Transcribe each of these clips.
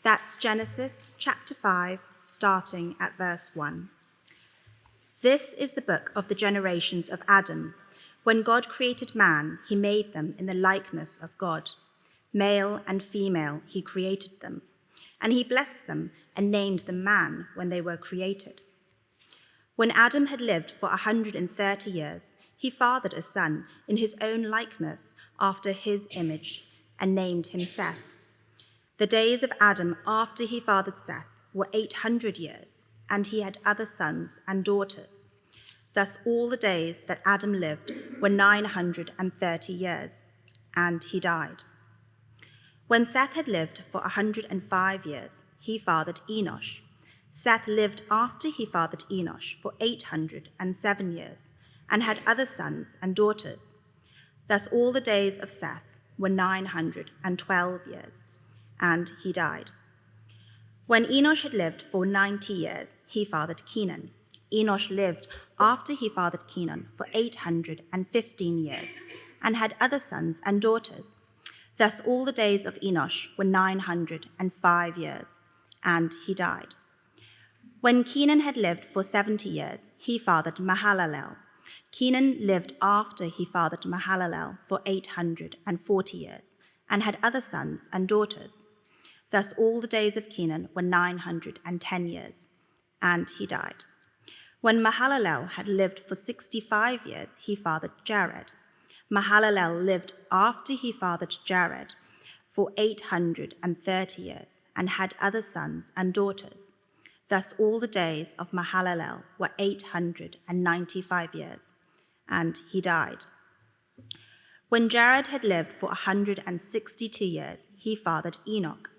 That's Genesis chapter 5, starting at verse 1. This is the book of the generations of Adam. When God created man, he made them in the likeness of God. Male and female, he created them. And he blessed them and named them man when they were created. When Adam had lived for 130 years, he fathered a son in his own likeness after his image and named him Seth. The days of Adam after he fathered Seth were 800 years, and he had other sons and daughters. Thus all the days that Adam lived were 930 years, and he died. When Seth had lived for 105 years, he fathered Enosh. Seth lived after he fathered Enosh for 807 years, and had other sons and daughters. Thus all the days of Seth were 912 years, and he died. When Enosh had lived for 90 years, he fathered Kenan. Enosh lived after he fathered Kenan for 815 years, and had other sons and daughters. Thus all the days of Enosh were 905 years, and he died. When Kenan had lived for 70 years, he fathered Mahalalel. Kenan lived after he fathered Mahalalel for 840 years, and had other sons and daughters. Thus all the days of Kenan were 910 years, and he died. When Mahalalel had lived for 65 years, he fathered Jared. Mahalalel lived after he fathered Jared for 830 years, and had other sons and daughters. Thus all the days of Mahalalel were 895 years, and he died. When Jared had lived for 162 years, he fathered Enoch.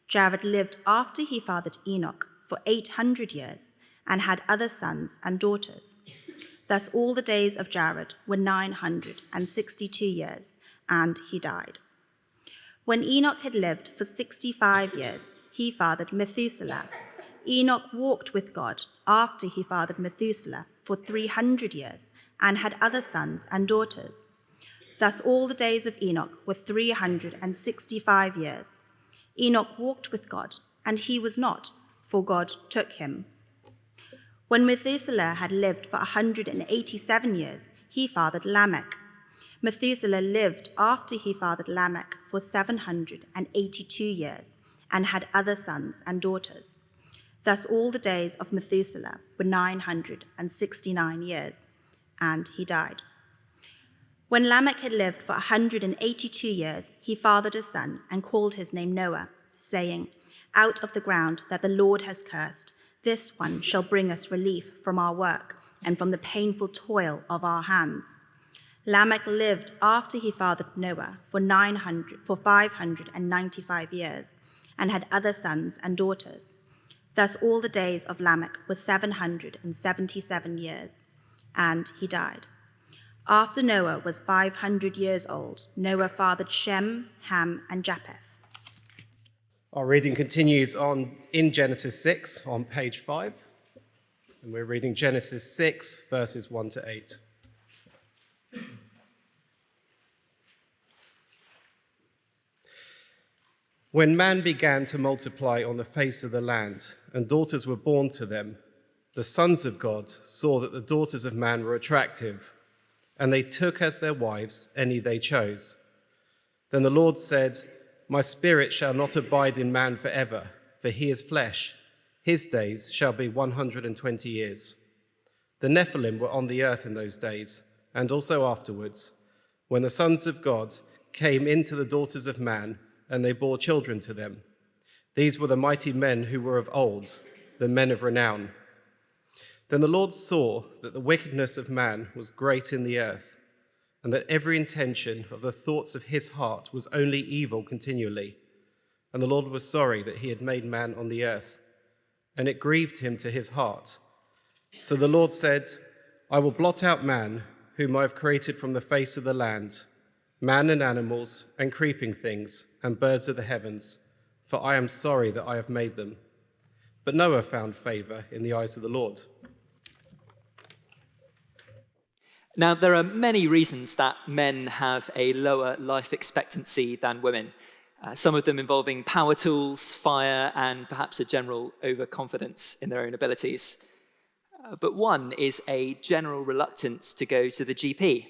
Jared lived after he fathered Enoch for 800 years, and had other sons and daughters. Thus all the days of Jared were 962 years, and he died. When Enoch had lived for 65 years, he fathered Methuselah. Enoch walked with God after he fathered Methuselah for 300 years, and had other sons and daughters. Thus all the days of Enoch were 365 years. Enoch walked with God, and he was not, for God took him. When Methuselah had lived for 187 years, he fathered Lamech. Methuselah lived after he fathered Lamech for 782 years, and had other sons and daughters. Thus all the days of Methuselah were 969 years, and he died. When Lamech had lived for 182 years, he fathered a son and called his name Noah, saying, "Out of the ground that the Lord has cursed, this one shall bring us relief from our work and from the painful toil of our hands." Lamech lived after he fathered Noah for 595 years, and had other sons and daughters. Thus all the days of Lamech were 777 years, and he died. After Noah was 500 years old, Noah fathered Shem, Ham, and Japheth. Our reading continues on in Genesis 6 on page 5, and we're reading Genesis 6 verses 1 to 8. When man began to multiply on the face of the land, and daughters were born to them, the sons of God saw that the daughters of man were attractive, and they took as their wives any they chose. Then the Lord said, "My spirit shall not abide in man forever, for he is flesh. His days shall be 120 years. The Nephilim were on the earth in those days, and also afterwards, when the sons of God came into the daughters of man, and they bore children to them. These were the mighty men who were of old, the men of renown. Then the Lord saw that the wickedness of man was great in the earth, and that every intention of the thoughts of his heart was only evil continually. And the Lord was sorry that he had made man on the earth, and it grieved him to his heart. So the Lord said, I will blot out man, whom I have created from the face of the land, man and animals and creeping things and birds of the heavens, for I am sorry that I have made them. But Noah found favor in the eyes of the Lord. Now, there are many reasons that men have a lower life expectancy than women. some of them involving power tools, fire, and perhaps a general overconfidence in their own abilities. But one is a general reluctance to go to the GP.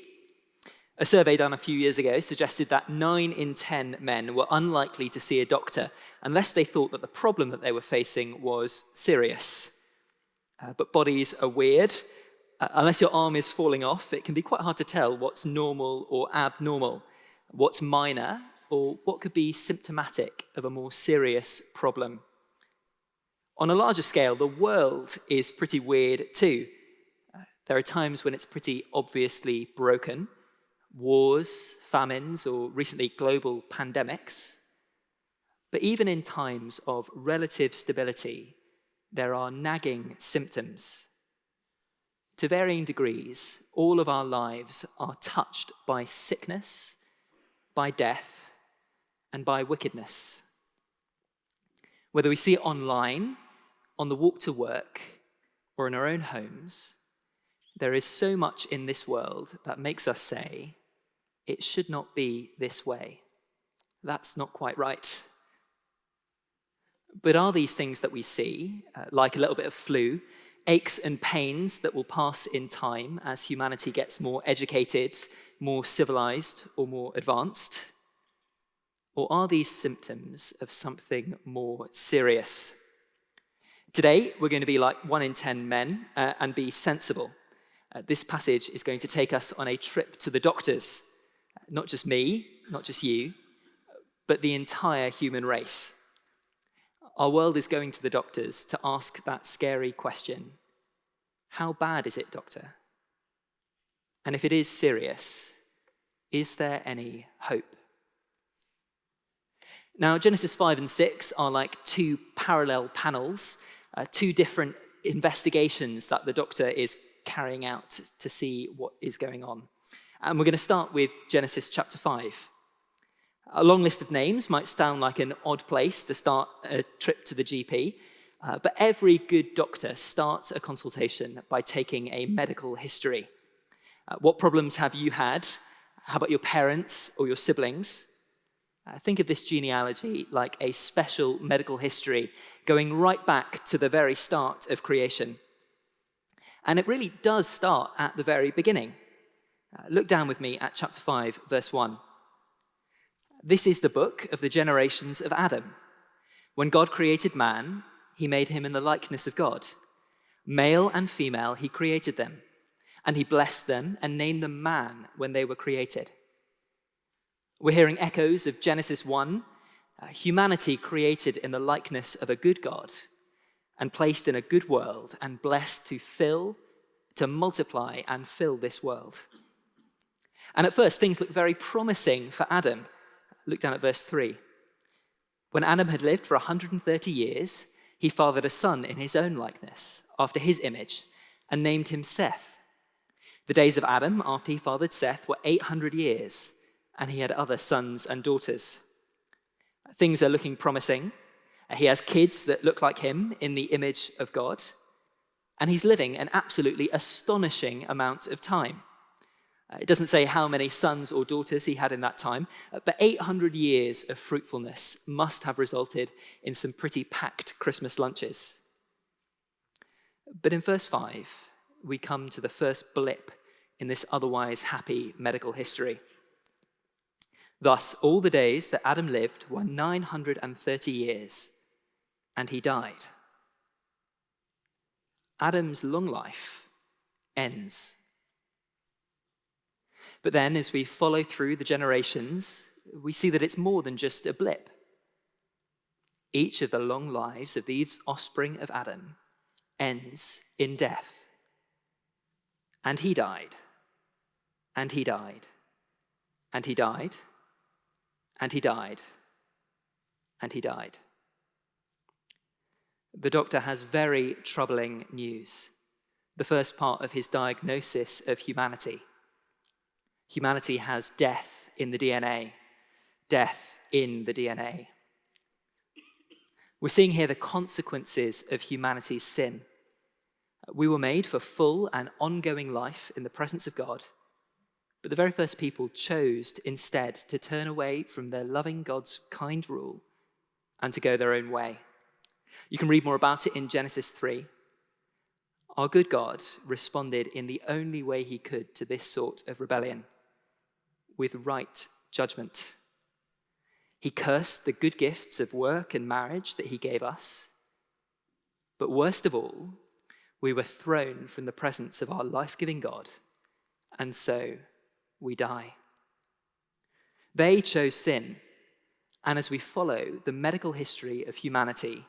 A survey done a few years ago suggested that 9 in 10 men were unlikely to see a doctor unless they thought that the problem that they were facing was serious. But bodies are weird. Unless your arm is falling off, it can be quite hard to tell what's normal or abnormal, what's minor, or what could be symptomatic of a more serious problem. On a larger scale, the world is pretty weird too. There are times when it's pretty obviously broken. Wars, famines, or recently global pandemics. But even in times of relative stability, there are nagging symptoms. To varying degrees, all of our lives are touched by sickness, by death, and by wickedness. Whether we see it online, on the walk to work, or in our own homes, there is so much in this world that makes us say, it should not be this way. That's not quite right. But are these things that we see, like a little bit of flu, aches and pains that will pass in time as humanity gets more educated, more civilized, or more advanced? Or are these symptoms of something more serious? Today, we're going to be like 1 in 10 men and be sensible. This passage is going to take us on a trip to the doctors. Not just me, not just you, but the entire human race. Our world is going to the doctors to ask that scary question. How bad is it, doctor? And if it is serious, is there any hope? Now, Genesis 5 and 6 are like 2 parallel panels, 2 different investigations that the doctor is carrying out to see what is going on. And we're going to start with Genesis chapter 5. A long list of names might sound like an odd place to start a trip to the GP, but every good doctor starts a consultation by taking a medical history. What problems have you had? How about your parents or your siblings? Think of this genealogy like a special medical history going right back to the very start of creation. And it really does start at the very beginning. Look down with me at chapter 5, verse 1. This is the book of the generations of Adam. When God created man, he made him in the likeness of God. Male and female, he created them. And he blessed them and named them man when they were created. We're hearing echoes of Genesis 1, humanity created in the likeness of a good God and placed in a good world and blessed to fill, to multiply and fill this world. And at first, things look very promising for Adam. Look down at verse 3. When Adam had lived for 130 years, he fathered a son in his own likeness, after his image, and named him Seth. The days of Adam, after he fathered Seth, were 800 years, and he had other sons and daughters. Things are looking promising. He has kids that look like him in the image of God, and he's living an absolutely astonishing amount of time. It doesn't say how many sons or daughters he had in that time, but 800 years of fruitfulness must have resulted in some pretty packed Christmas lunches. But in verse 5, we come to the first blip in this otherwise happy medical history. Thus, all the days that Adam lived were 930 years, and he died. Adam's long life ends. But then, as we follow through the generations, we see that it's more than just a blip. Each of the long lives of these offspring of Adam ends in death. And he died, and he died, and he died, and he died, and he died. The doctor has very troubling news. The first part of his diagnosis of humanity. Humanity has death in the DNA. Death in the DNA. We're seeing here the consequences of humanity's sin. We were made for full and ongoing life in the presence of God, But the very first people chose instead to turn away from their loving God's kind rule and to go their own way. You can read more about it in Genesis 3. Our good God responded in the only way he could to this sort of rebellion, with right judgment. He cursed the good gifts of work and marriage that he gave us. But worst of all, we were thrown from the presence of our life-giving God, and so we die. They chose sin, and as we follow the medical history of humanity,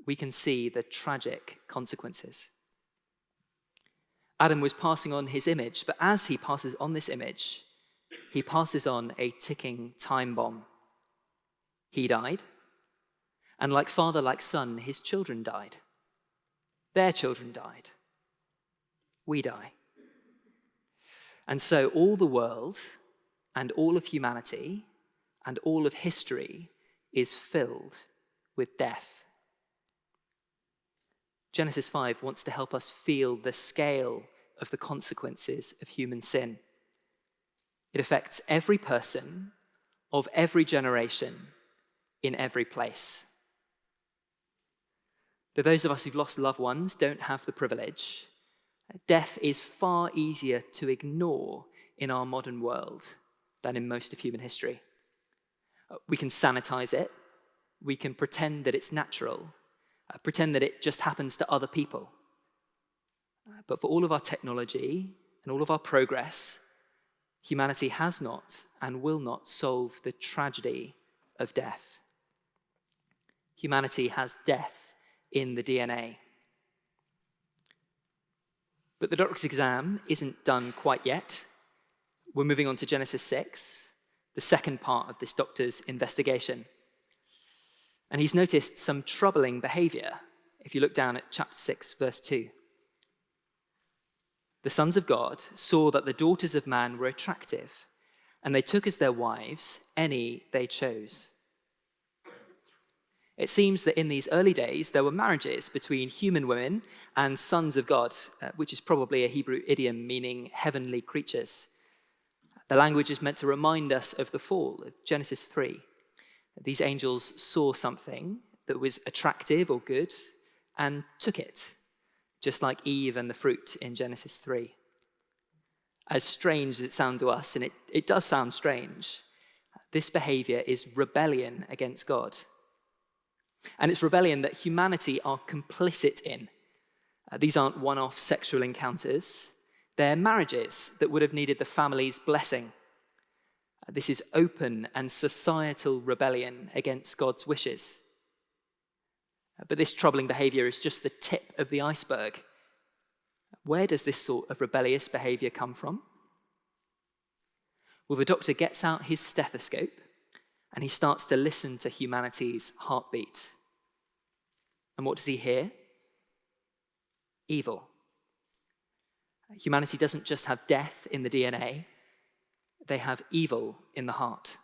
we can see the tragic consequences. Adam was passing on his image, but as he passes on this image, he passes on a ticking time bomb. He died, and like father, like son, his children died. Their children died. We die. And so all the world and all of humanity and all of history is filled with death. Genesis 5 wants to help us feel the scale of the consequences of human sin. It affects every person of every generation in every place. Though those of us who've lost loved ones don't have the privilege, death is far easier to ignore in our modern world than in most of human history. We can sanitize it. We can pretend that it's natural. Pretend that it just happens to other people. But for all of our technology and all of our progress, humanity has not and will not solve the tragedy of death. Humanity has death in the DNA. But the doctor's exam isn't done quite yet. We're moving on to Genesis 6, the second part of this doctor's investigation. And he's noticed some troubling behavior if you look down at chapter 6, verse 2. The sons of God saw that the daughters of man were attractive, and they took as their wives any they chose. It seems that in these early days, there were marriages between human women and sons of God, which is probably a Hebrew idiom meaning heavenly creatures. The language is meant to remind us of the fall of Genesis 3. These angels saw something that was attractive or good and took it, just like Eve and the fruit in Genesis 3. As strange as it sounds to us, and it does sound strange, this behavior is rebellion against God. And it's rebellion that humanity are complicit in. These aren't one-off sexual encounters. They're marriages that would have needed the family's blessing. This is open and societal rebellion against God's wishes. But this troubling behavior is just the tip of the iceberg. Where does this sort of rebellious behavior come from? Well, the doctor gets out his stethoscope and he starts to listen to humanity's heartbeat. And what does he hear? Evil. Humanity doesn't just have death in the DNA, they have evil in the heart.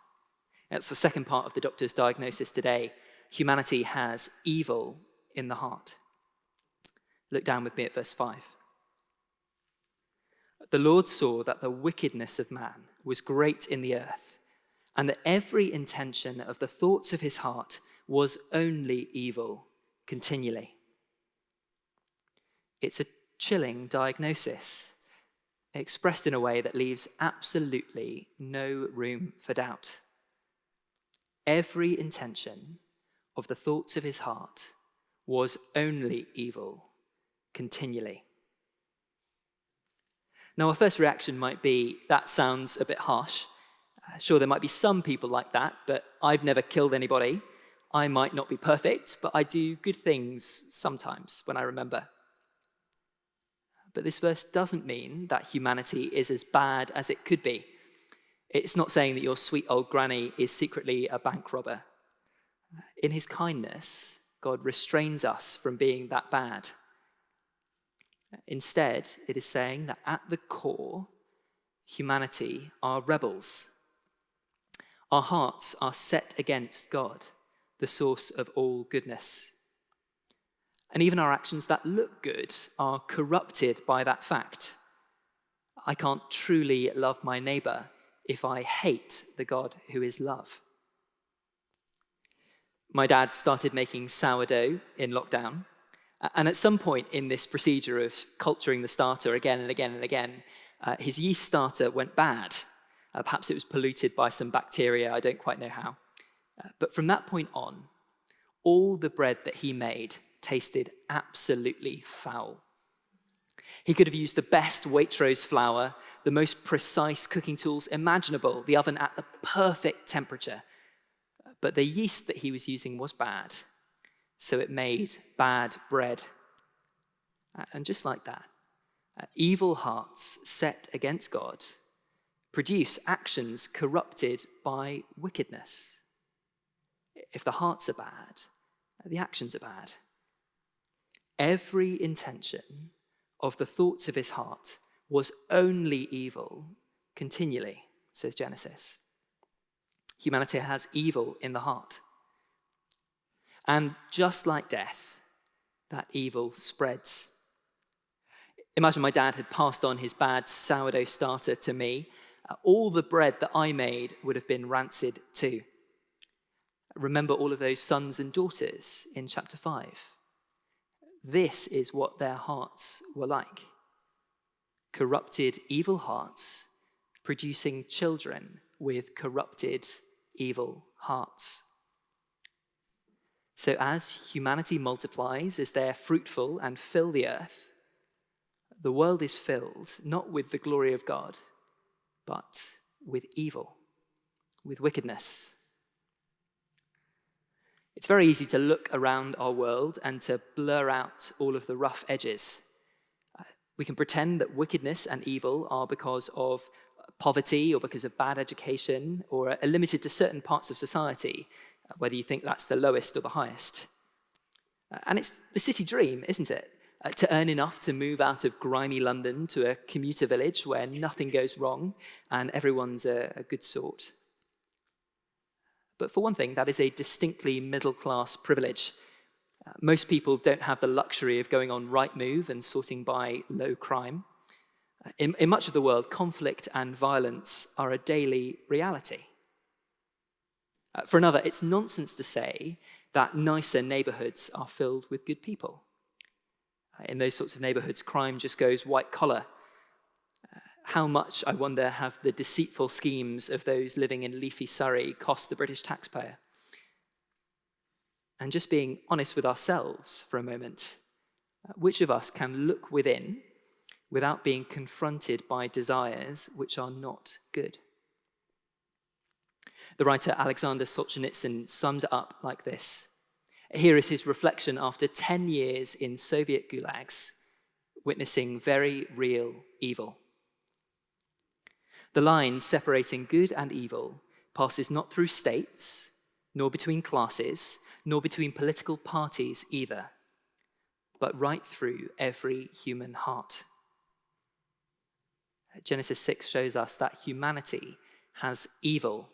That's the second part of the doctor's diagnosis today. Humanity has evil in the heart. Look down with me at verse 5. The Lord saw that the wickedness of man was great in the earth, and that every intention of the thoughts of his heart was only evil continually. It's a chilling diagnosis, expressed in a way that leaves absolutely no room for doubt. Every intention of the thoughts of his heart was only evil continually. Now, our first reaction might be, that sounds a bit harsh. Sure, there might be some people like that, but I've never killed anybody. I might not be perfect, but I do good things sometimes when I remember. But this verse doesn't mean that humanity is as bad as it could be. It's not saying that your sweet old granny is secretly a bank robber. In his kindness, God restrains us from being that bad. Instead, it is saying that at the core, humanity are rebels. Our hearts are set against God, the source of all goodness. And even our actions that look good are corrupted by that fact. I can't truly love my neighbor if I hate the God who is love. My dad started making sourdough in lockdown. And at some point in this procedure of culturing the starter again and again and again, his yeast starter went bad. Perhaps it was polluted by some bacteria, I don't quite know how. But from that point on, all the bread that he made tasted absolutely foul. He could have used the best Waitrose flour, the most precise cooking tools imaginable, the oven at the perfect temperature. But the yeast that he was using was bad, so it made bad bread. And just like that, evil hearts set against God produce actions corrupted by wickedness. If the hearts are bad, the actions are bad. Every intention of the thoughts of his heart was only evil continually, says Genesis. Humanity has evil in the heart. And just like death, that evil spreads. Imagine my dad had passed on his bad sourdough starter to me. All the bread that I made would have been rancid too. Remember all of those sons and daughters in chapter 5. This is what their hearts were like. Corrupted, evil hearts producing children with corrupted, evil hearts. So as humanity multiplies, as they're fruitful and fill the earth, the world is filled not with the glory of God, but with evil, with wickedness. It's very easy to look around our world and to blur out all of the rough edges. We can pretend that wickedness and evil are because of poverty or because of bad education or are limited to certain parts of society, whether you think that's the lowest or the highest. And it's the city dream, isn't it? To earn enough to move out of grimy London to a commuter village where nothing goes wrong and everyone's a good sort. But for one thing, that is a distinctly middle-class privilege. Most people don't have the luxury of going on Rightmove and sorting by low crime. In much of the world, conflict and violence are a daily reality. For another, it's nonsense to say that nicer neighborhoods are filled with good people. In those sorts of neighborhoods, crime just goes white collar. How much, I wonder, have the deceitful schemes of those living in leafy Surrey cost the British taxpayer? And just being honest with ourselves for a moment, which of us can look within without being confronted by desires which are not good? The writer Alexander Solzhenitsyn sums it up like this. Here is his reflection after 10 years in Soviet gulags, witnessing very real evil. The line separating good and evil passes not through states, nor between classes, nor between political parties either, but right through every human heart. Genesis 6 shows us that humanity has evil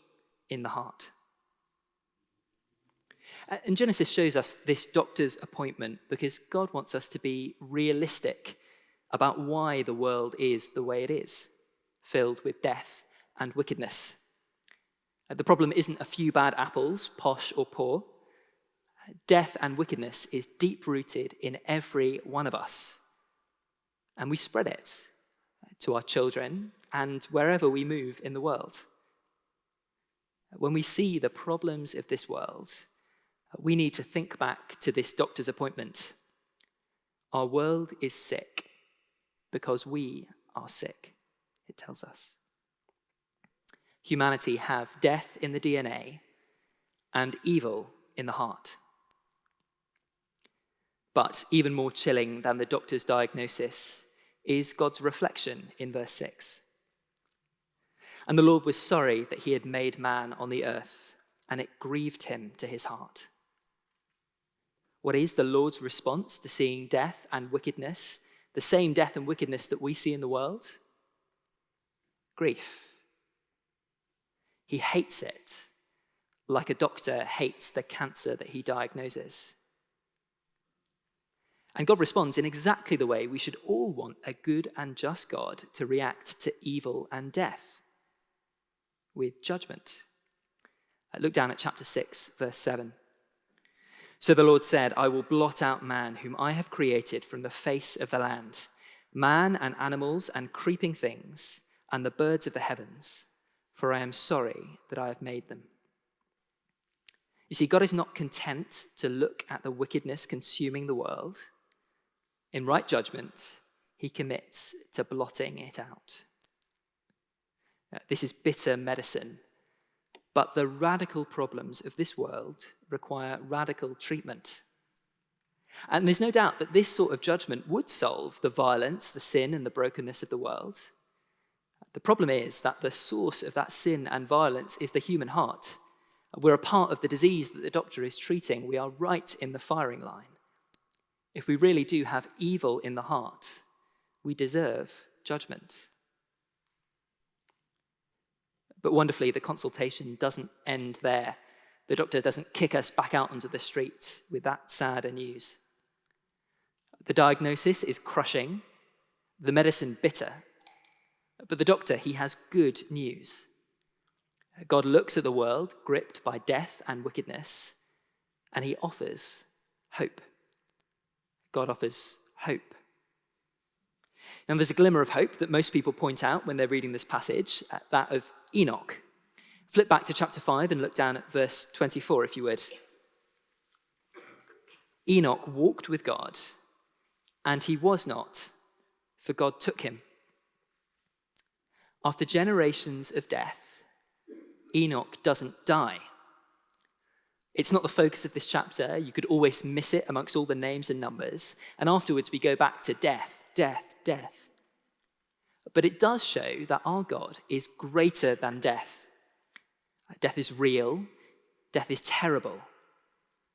in the heart. And Genesis shows us this doctor's appointment because God wants us to be realistic about why the world is the way it is, filled with death and wickedness. The problem isn't a few bad apples, posh or poor. Death and wickedness is deep-rooted in every one of us. And we spread it to our children and wherever we move in the world. When we see the problems of this world, we need to think back to this doctor's appointment. Our world is sick because we are sick, it tells us. Humanity have death in the DNA and evil in the heart. But even more chilling than the doctor's diagnosis is God's reflection in verse 6. And the Lord was sorry that he had made man on the earth, and it grieved him to his heart. What is the Lord's response to seeing death and wickedness, the same death and wickedness that we see in the world? Grief. He hates it, like a doctor hates the cancer that he diagnoses. And God responds in exactly the way we should all want a good and just God to react to evil and death, with judgment. Look down at chapter 6, verse 7. So the Lord said, I will blot out man whom I have created from the face of the land, man and animals and creeping things and the birds of the heavens, for I am sorry that I have made them. You see, God is not content to look at the wickedness consuming the world. In right judgment, he commits to blotting it out. This is bitter medicine, but the radical problems of this world require radical treatment. And there's no doubt that this sort of judgment would solve the violence, the sin, and the brokenness of the world. The problem is that the source of that sin and violence is the human heart. We're a part of the disease that the doctor is treating. We are right in the firing line. If we really do have evil in the heart, we deserve judgment. But wonderfully, the consultation doesn't end there. The doctor doesn't kick us back out onto the street with that sadder news. The diagnosis is crushing, the medicine bitter, but the doctor, he has good news. God looks at the world gripped by death and wickedness, and he offers hope. God offers hope. Now, there's a glimmer of hope that most people point out when they're reading this passage, that of Enoch. Flip back to chapter 5 and look down at verse 24, if you would. Enoch walked with God, and he was not, for God took him. After generations of death, Enoch doesn't die. It's not the focus of this chapter. You could always miss it amongst all the names and numbers. And afterwards, we go back to death, death, death. But it does show that our God is greater than death. Death is real. Death is terrible.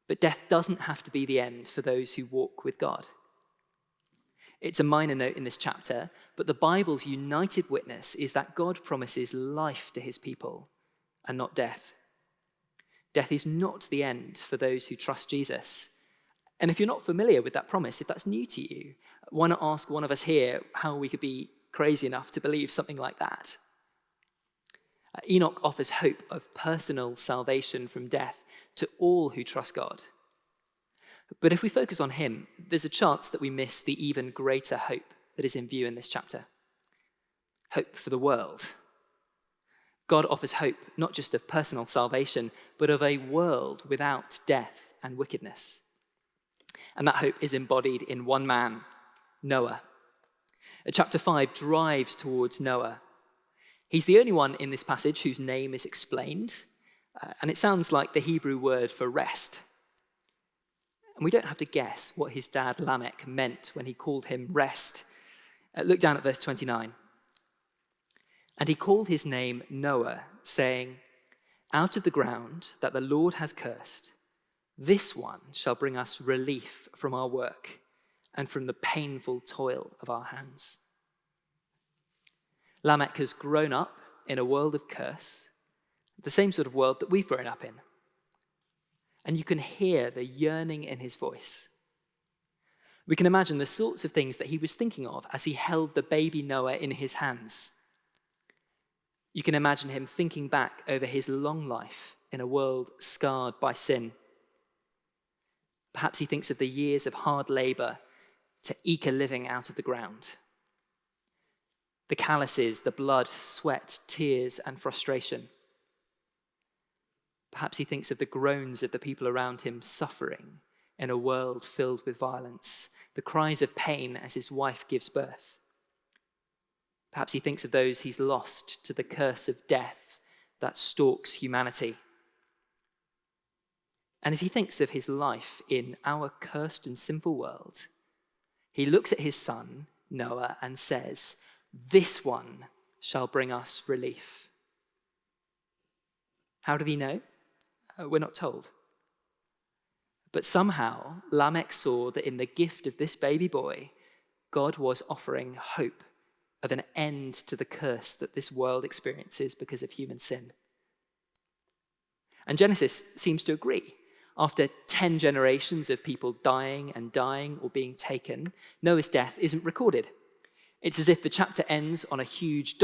But death doesn't have to be the end for those who walk with God. It's a minor note in this chapter, but the Bible's united witness is that God promises life to his people and not death. Death is not the end for those who trust Jesus. And if you're not familiar with that promise, if that's new to you, why not ask one of us here how we could be crazy enough to believe something like that? Enoch offers hope of personal salvation from death to all who trust God. But if we focus on him, there's a chance that we miss the even greater hope that is in view in this chapter. Hope for the world. God offers hope not just of personal salvation, but of a world without death and wickedness. And that hope is embodied in one man, Noah. Chapter 5 drives towards Noah. He's the only one in this passage whose name is explained, and it sounds like the Hebrew word for rest. And we don't have to guess what his dad Lamech meant when he called him rest. Look down at verse 29. And he called his name Noah, saying, out of the ground that the Lord has cursed, this one shall bring us relief from our work and from the painful toil of our hands. Lamech has grown up in a world of curse, the same sort of world that we've grown up in. And you can hear the yearning in his voice. We can imagine the sorts of things that he was thinking of as he held the baby Noah in his hands. You can imagine him thinking back over his long life in a world scarred by sin. Perhaps he thinks of the years of hard labor to eke a living out of the ground. The calluses, the blood, sweat, tears, and frustration. Perhaps he thinks of the groans of the people around him suffering in a world filled with violence, the cries of pain as his wife gives birth. Perhaps he thinks of those he's lost to the curse of death that stalks humanity. And as he thinks of his life in our cursed and sinful world, he looks at his son, Noah, and says, this one shall bring us relief. How did he know? We're not told. But somehow, Lamech saw that in the gift of this baby boy, God was offering hope of an end to the curse that this world experiences because of human sin. And Genesis seems to agree. After 10 generations of people dying or being taken, Noah's death isn't recorded. It's as if the chapter ends on a huge ...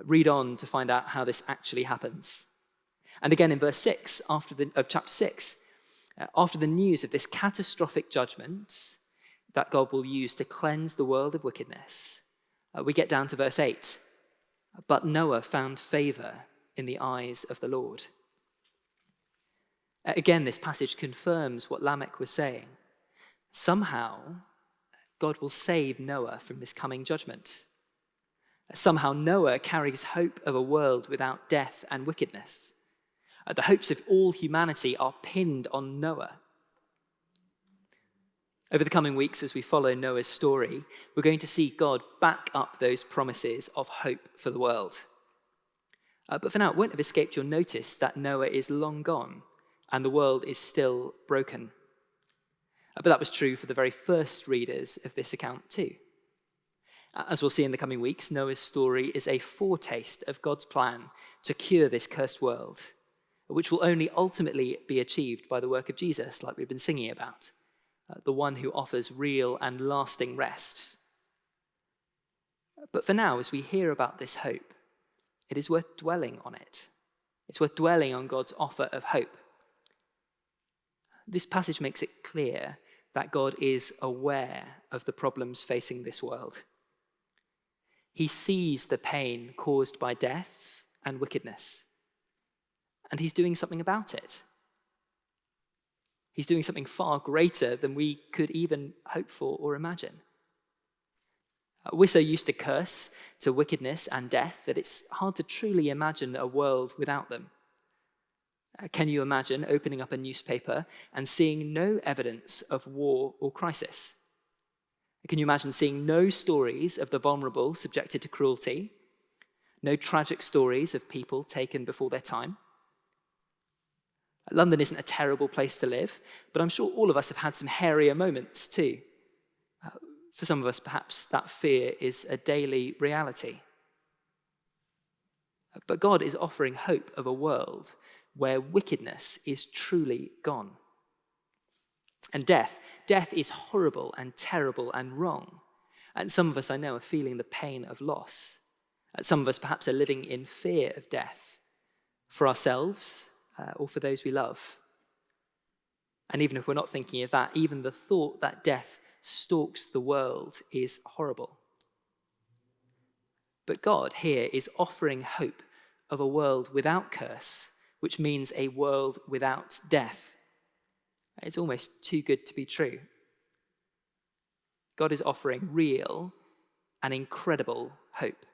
Read on to find out how this actually happens. And again in verse 6 of chapter 6, after the news of this catastrophic judgment that God will use to cleanse the world of wickedness, we get down to verse 8. But Noah found favor in the eyes of the Lord. Again, this passage confirms what Lamech was saying. Somehow, God will save Noah from this coming judgment. Somehow, Noah carries hope of a world without death and wickedness. The hopes of all humanity are pinned on Noah. Over the coming weeks, as we follow Noah's story, we're going to see God back up those promises of hope for the world. But for now, it won't have escaped your notice that Noah is long gone and the world is still broken. But that was true for the very first readers of this account too. As we'll see in the coming weeks, Noah's story is a foretaste of God's plan to cure this cursed world, which will only ultimately be achieved by the work of Jesus, like we've been singing about, the one who offers real and lasting rest. But for now, as we hear about this hope, it is worth dwelling on it. It's worth dwelling on God's offer of hope. This passage makes it clear that God is aware of the problems facing this world. He sees the pain caused by death and wickedness, and he's doing something about it. He's doing something far greater than we could even hope for or imagine. We're so used to curse, to wickedness and death, that it's hard to truly imagine a world without them. Can you imagine opening up a newspaper and seeing no evidence of war or crisis? Can you imagine seeing no stories of the vulnerable subjected to cruelty, no tragic stories of people taken before their time? London isn't a terrible place to live, but I'm sure all of us have had some hairier moments too. For some of us, perhaps that fear is a daily reality. But God is offering hope of a world where wickedness is truly gone. And death is horrible and terrible and wrong. And some of us, I know, are feeling the pain of loss. Some of us perhaps are living in fear of death for ourselves or for those we love. And even if we're not thinking of that, even the thought that death stalks the world is horrible. But God here is offering hope of a world without curse, which means a world without death. It's almost too good to be true. God is offering real and incredible hope.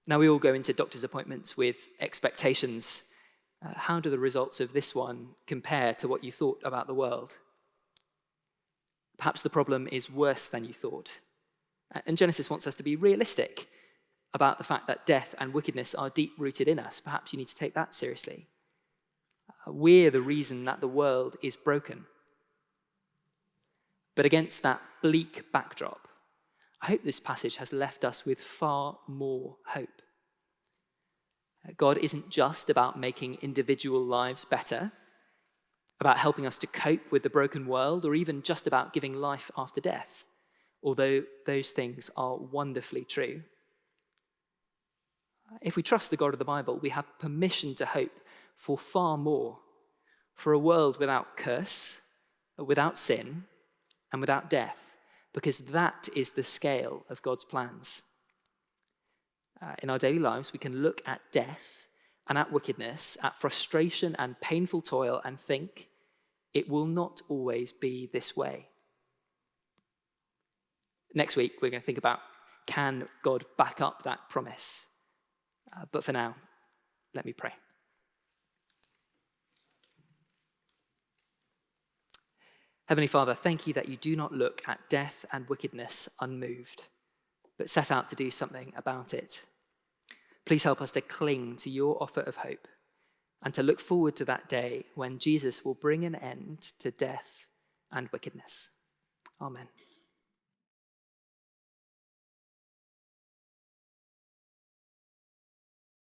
Now, we all go into doctor's appointments with expectations. How do the results of this one compare to what you thought about the world? Perhaps the problem is worse than you thought. And Genesis wants us to be realistic about the fact that death and wickedness are deep-rooted in us. Perhaps you need to take that seriously. We're the reason that the world is broken. But against that bleak backdrop, I hope this passage has left us with far more hope. God isn't just about making individual lives better, about helping us to cope with the broken world, or even just about giving life after death, although those things are wonderfully true. If we trust the God of the Bible, we have permission to hope for far more, for a world without curse, without sin, and without death, because that is the scale of God's plans. In our daily lives, we can look at death and at wickedness, at frustration and painful toil, and think, it will not always be this way. Next week, we're going to think about, can God back up that promise? But for now, let me pray. Heavenly Father, thank you that you do not look at death and wickedness unmoved, but set out to do something about it. Please help us to cling to your offer of hope and to look forward to that day when Jesus will bring an end to death and wickedness. Amen.